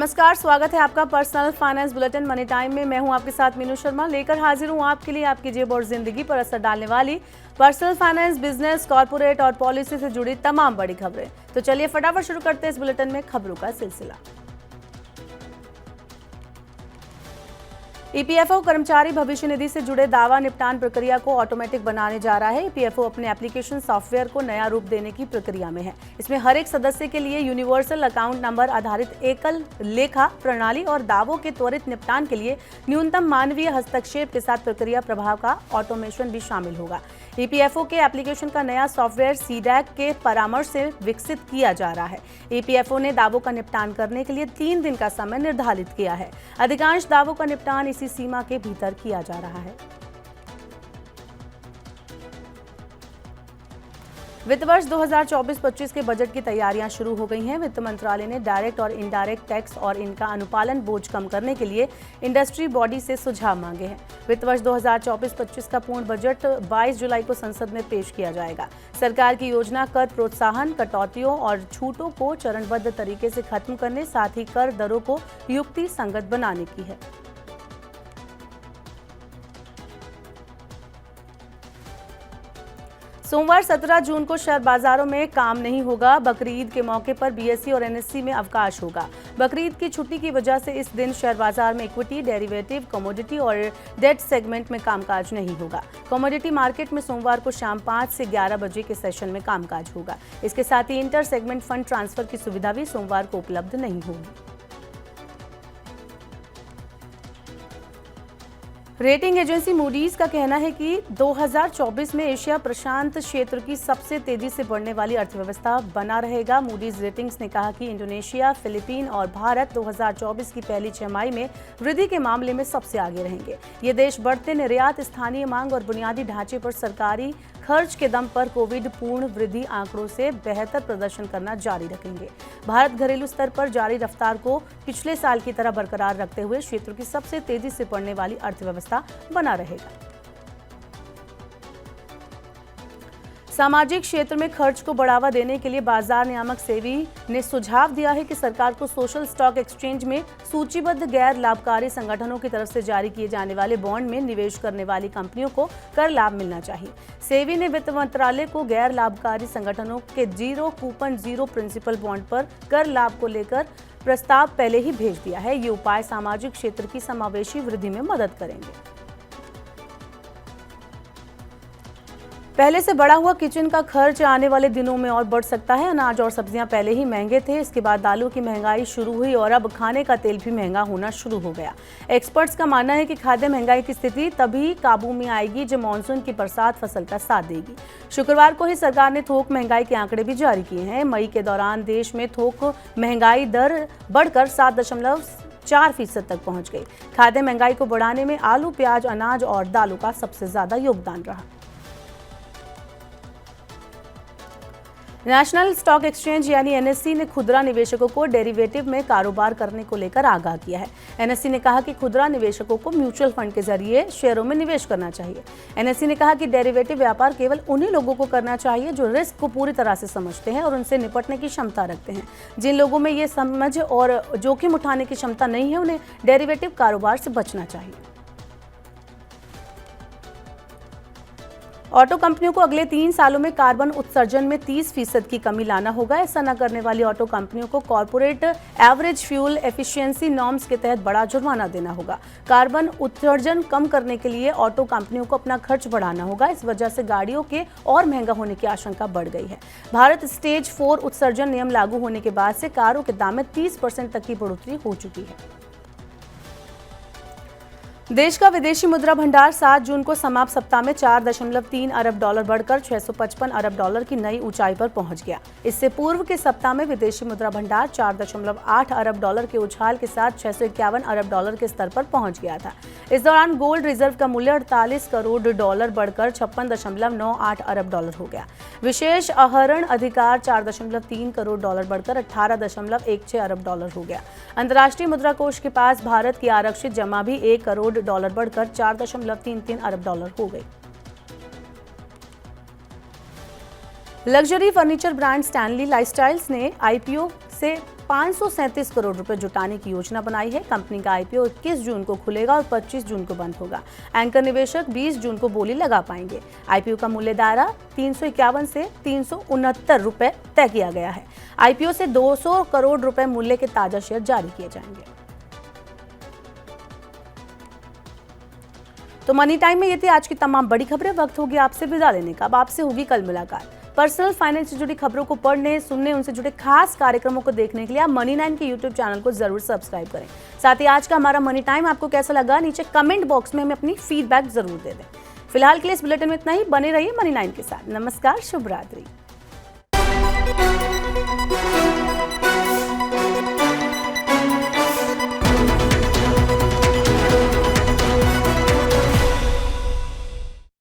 नमस्कार, स्वागत है आपका personal finance bulletin money time में। मैं हूं आपके साथ मीनू शर्मा, लेकर हाजिर हूं आपके लिए आपकी जेब और जिंदगी पर असर डालने वाली पर्सनल फाइनेंस, बिजनेस, कॉर्पोरेट और पॉलिसी से जुड़ी तमाम बड़ी खबरें। तो चलिए फटाफट शुरू करते हैं इस बुलेटिन में खबरों का सिलसिला। ईपीएफओ कर्मचारी भविष्य निधि से जुड़े दावा निपटान प्रक्रिया को ऑटोमेटिक बनाने जा रहा है। ईपीएफओ अपने एप्लीकेशन सॉफ्टवेयर को नया रूप देने की प्रक्रिया में है। इसमें हर एक सदस्य के लिए यूनिवर्सल अकाउंट नंबर आधारित एकल लेखा प्रणाली और दावों के त्वरित निपटान के लिए न्यूनतम मानवीय हस्तक्षेप के साथ प्रक्रिया प्रभाव का ऑटोमेशन भी शामिल होगा। ईपीएफओ के एप्लीकेशन का नया सॉफ्टवेयर सीडैक के परामर्श से विकसित किया जा रहा है। ईपीएफओ ने दावों का निपटान करने के लिए 3 दिन का समय निर्धारित किया है। अधिकांश दावों का निपटान इसी सीमा के भीतर किया जा रहा है। वित्त वर्ष 2024-25 के बजट की तैयारियां शुरू हो गई हैं। वित्त मंत्रालय ने डायरेक्ट और इनडायरेक्ट टैक्स और इनका अनुपालन बोझ कम करने के लिए इंडस्ट्री बॉडी से सुझाव मांगे हैं। वित्त वर्ष 2024-25 का पूर्ण बजट 22 जुलाई को संसद में पेश किया जाएगा। सरकार की योजना कर प्रोत्साहन, कटौतियों और छूटों को चरणबद्ध तरीके से खत्म करने, साथ ही कर दरों को युक्ति संगत बनाने की है। सोमवार 17 जून को शेयर बाजारों में काम नहीं होगा। बकरीद के मौके पर बीएसई और एनएसई में अवकाश होगा। बकरीद की छुट्टी की वजह से इस दिन शेयर बाजार में इक्विटी, डेरिवेटिव, कमोडिटी और डेट सेगमेंट में कामकाज नहीं होगा। कमोडिटी मार्केट में सोमवार को शाम 5 से 11 बजे के सेशन में कामकाज होगा। इसके साथ ही इंटर सेगमेंट फंड ट्रांसफर की सुविधा भी सोमवार को उपलब्ध नहीं होगी। रेटिंग एजेंसी मूडीज का कहना है कि 2024 में एशिया प्रशांत क्षेत्र की सबसे तेजी से बढ़ने वाली अर्थव्यवस्था बना रहेगा। मूडीज रेटिंग्स ने कहा कि इंडोनेशिया, फिलीपीन और भारत 2024 की पहली छमाही में वृद्धि के मामले में सबसे आगे रहेंगे। ये देश बढ़ते निर्यात, स्थानीय मांग और बुनियादी ढांचे पर सरकारी खर्च के दम पर कोविड पूर्ण वृद्धि आंकड़ों से बेहतर प्रदर्शन करना जारी रखेंगे। भारत घरेलू स्तर पर जारी रफ्तार को पिछले साल की तरह बरकरार रखते हुए क्षेत्र की सबसे तेजी से बढ़ने वाली अर्थव्यवस्था बना रहेगा। सामाजिक क्षेत्र में खर्च को बढ़ावा देने के लिए बाजार नियामक सेबी ने सुझाव दिया है कि सरकार को सोशल स्टॉक एक्सचेंज में सूचीबद्ध गैर लाभकारी संगठनों की तरफ से जारी किए जाने वाले बॉन्ड में निवेश करने वाली कंपनियों को कर लाभ मिलना चाहिए। सेबी ने वित्त मंत्रालय को गैर लाभकारी संगठनों के zero coupon, zero principal bond पर कर लाभ को लेकर प्रस्ताव पहले ही भेज दिया है। ये उपाय सामाजिक क्षेत्र की समावेशी वृद्धि में मदद करेंगे। पहले से बढ़ा हुआ किचन का खर्च आने वाले दिनों में और बढ़ सकता है। अनाज और सब्जियां पहले ही महंगे थे, इसके बाद दालों की महंगाई शुरू हुई और अब खाने का तेल भी महंगा होना शुरू हो गया। एक्सपर्ट्स का मानना है कि खाद्य महंगाई की स्थिति तभी काबू में आएगी जब मानसून की बरसात फसल का साथ देगी। शुक्रवार को ही सरकार ने थोक महंगाई के आंकड़े भी जारी किए हैं। मई के दौरान देश में थोक महंगाई दर बढ़कर 7.4% तक पहुंच गई। खाद्य महंगाई को बढ़ाने में आलू, प्याज, अनाज और दालों का सबसे ज्यादा योगदान रहा। नेशनल स्टॉक एक्सचेंज यानी एनएसई ने खुदरा निवेशकों को डेरिवेटिव में कारोबार करने को लेकर आगाह किया है। एनएसई ने कहा कि खुदरा निवेशकों को म्यूचुअल फंड के जरिए शेयरों में निवेश करना चाहिए। एनएसई ने कहा कि डेरिवेटिव व्यापार केवल उन्हीं लोगों को करना चाहिए जो रिस्क को पूरी तरह से समझते हैं और उनसे निपटने की क्षमता रखते हैं। जिन लोगों में ये समझ और जोखिम उठाने की क्षमता नहीं है, उन्हें डेरिवेटिव कारोबार से बचना चाहिए। ऑटो कंपनियों को अगले 3 सालों में कार्बन उत्सर्जन में 30% की कमी लाना होगा। ऐसा न करने वाली ऑटो कंपनियों को corporate average fuel efficiency norms के तहत बड़ा जुर्माना देना होगा। कार्बन उत्सर्जन कम करने के लिए ऑटो कंपनियों को अपना खर्च बढ़ाना होगा। इस वजह से गाड़ियों के और महंगा होने की आशंका बढ़ गई है। भारत स्टेज 4 उत्सर्जन नियम लागू होने के बाद से कारों के दाम में 30% तक की बढ़ोतरी हो चुकी है। देश का विदेशी मुद्रा भंडार 7 जून को समाप्त सप्ताह में 4.3 अरब डॉलर बढ़कर 655 अरब डॉलर की नई ऊंचाई पर पहुंच गया। इससे पूर्व के सप्ताह में विदेशी मुद्रा भंडार 4.8 अरब डॉलर के उछाल के साथ 651 अरब डॉलर के स्तर पर पहुंच गया था। इस दौरान गोल्ड रिजर्व का मूल्य 48 करोड़ डॉलर बढ़कर 56.98 अरब डॉलर हो गया। विशेष आहरण अधिकार 4.3 करोड़ डॉलर बढ़कर 18.16 अरब डॉलर हो गया। अंतर्राष्ट्रीय मुद्रा कोष के पास भारत की आरक्षित जमा भी 1 करोड़ डॉलर बढ़कर 4.33 अरब डॉलर हो गई। Luxury furniture brand Stanley lifestyles ने आईपीओ से 537 करोड़ रुपए जुटाने की योजना बनाई है। कंपनी का आईपीओ 21 जून को खुलेगा और 25 जून को बंद होगा। एंकर निवेशक 20 जून को बोली लगा पाएंगे। आईपीओ का मूल्य दायरा 351 से 369 रुपए तय किया गया है। आईपीओ से 200 करोड़ रुपए मूल्य के ताजा शेयर जारी किए जाएंगे। तो मनी टाइम में ये थी आज की तमाम बड़ी खबरें। वक्त होगी आपसे विदा लेने का। अब आपसे होगी कल मुलाकात। पर्सनल फाइनेंस से जुड़ी खबरों को पढ़ने, सुनने, उनसे जुड़े खास कार्यक्रमों को देखने के लिए आप मनी 9 के यूट्यूब चैनल को जरूर सब्सक्राइब करें। साथ ही आज का हमारा मनी टाइम आपको कैसा लगा, नीचे कमेंट बॉक्स में हमें अपनी फीडबैक जरूर दे दें। फिलहाल के लिए इस बुलेटिन में इतना ही। बने रहिए मनी 9 के साथ। नमस्कार, शुभ रात्रि।